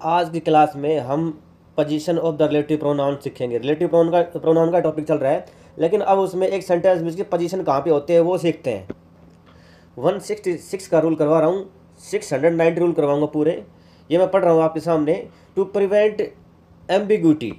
आज की क्लास में हम position of the relative pronoun सीखेंगे। रिलेटिव प्रोनाउन का टॉपिक चल रहा है, लेकिन अब उसमें एक सेंटेंस में इसकी पोजीशन कहाँ पे होते हैं वो सीखते हैं। 166 का रूल करवा रहा हूँ, 690 रूल करवाऊंगा पूरे। ये मैं पढ़ रहा हूँ आपके सामने। टू प्रिवेंट एम्बिग्यूटी,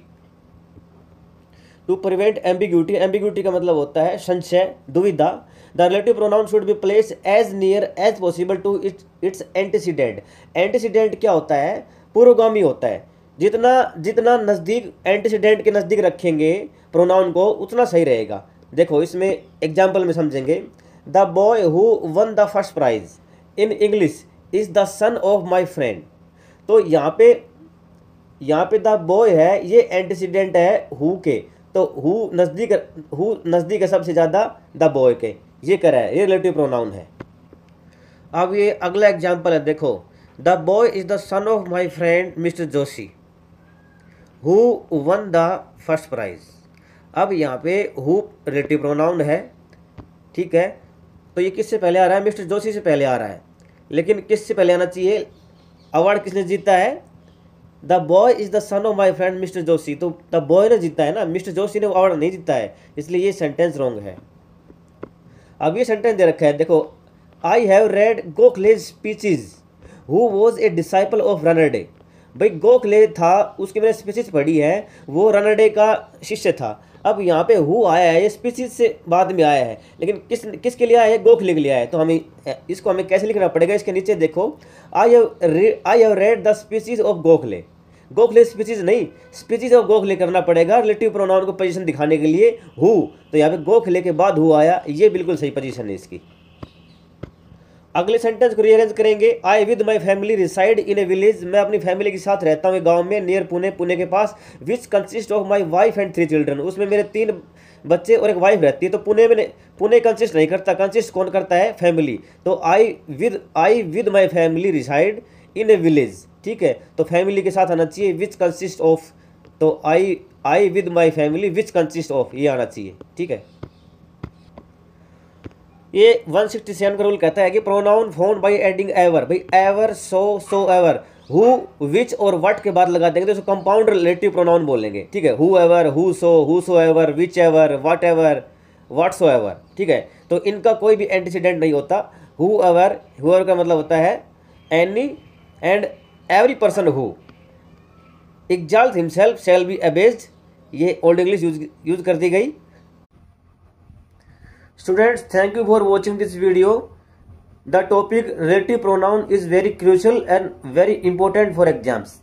एम्बिग्यूटी का मतलब होता है संशय, दुविधा। The relative pronoun should be place as near as possible to its antecedent. Antecedent क्या होता है? पूर्वगामी होता है। जितना नज़दीक एंटीसीडेंट के नज़दीक रखेंगे प्रोनाउन को उतना सही रहेगा। देखो इसमें एग्जाम्पल में समझेंगे। The boy who won the first prize in English is the son of my friend. तो यहाँ पे द बॉय है, ये एंटीसीडेंट है हु के, तो हु नज़दीक है सबसे ज़्यादा द बॉय के। ये कह रहा है, ये रिलेटिव प्रोनाउन है। अब ये अगला एग्जाम्पल है, देखो। The boy is the son of my friend mister Joshi who won the first prize. अब यहाँ पे हु रिलेटिव प्रोनाउन है, ठीक है। तो ये किससे पहले आ रहा है? मिस्टर जोशी से पहले आ रहा है। लेकिन किससे पहले आना चाहिए? अवार्ड किसने जीता है? The boy is the son of my friend mister Joshi. तो द बॉय ने जीता है ना, मिस्टर जोशी ने अवार्ड नहीं जीता है, इसलिए ये सेंटेंस रॉन्ग है। अब ये सेंटेंस दे रखा है, देखो। I have read Gokhale's speeches who was a disciple of Ranade. भाई गोखले था, उसकी मैंने स्पीचेज पढ़ी है, वो रनरडे का शिष्य था। अब यहाँ पे हु आया है, ये स्पीचेज से बाद में आया है, लेकिन किसके लिए आया है? गोखले के लिए आया है। तो इसको हमें कैसे लिखना पड़ेगा? इसके नीचे देखो, I have read the speeches of Gokhale. Gokhale speeches नहीं, स्पीचेज ऑफ गोखले करना पड़ेगा रिलेटिव प्रोनाउन को पोजीशन दिखाने के लिए हु। तो यहाँ पे गोखले के बाद हु आया, ये बिल्कुल सही पोजीशन है इसकी। अगले सेंटेंस को रीअरेंज करेंगे। I with my family reside in a village. मैं अपनी फैमिली के साथ रहता हूँ गांव में, नियर पुणे के पास। Which consist of my wife and 3 children. उसमें मेरे 3 बच्चे और एक वाइफ रहती है। तो पुणे कंसिस्ट नहीं करता, कंसिस्ट कौन करता है? फैमिली। तो I with my family reside in a village, ठीक है। तो फैमिली के साथ आना चाहिए विच कंसिस्ट ऑफ। तो I with my family which consist of, ये आना चाहिए, ठीक है। ये 167 का रूल कहता है कि pronoun found by adding ever. भाई एवर, सो एवर, हु, विच और व्हाट के बाद लगा देंगे तो इसको कंपाउंड रिलेटिव प्रोनाउन बोलेंगे, ठीक है। Who ever, who so ever, which ever, what ever, what so ever, ठीक है। तो इनका कोई भी एंटीसीडेंट नहीं होता। हु एवर का मतलब होता है any and every person who exalt himself shall be abased. ये ओल्ड इंग्लिश यूज कर दी गई। Students, thank you for watching this video. The topic relative pronoun is very crucial and very important for exams.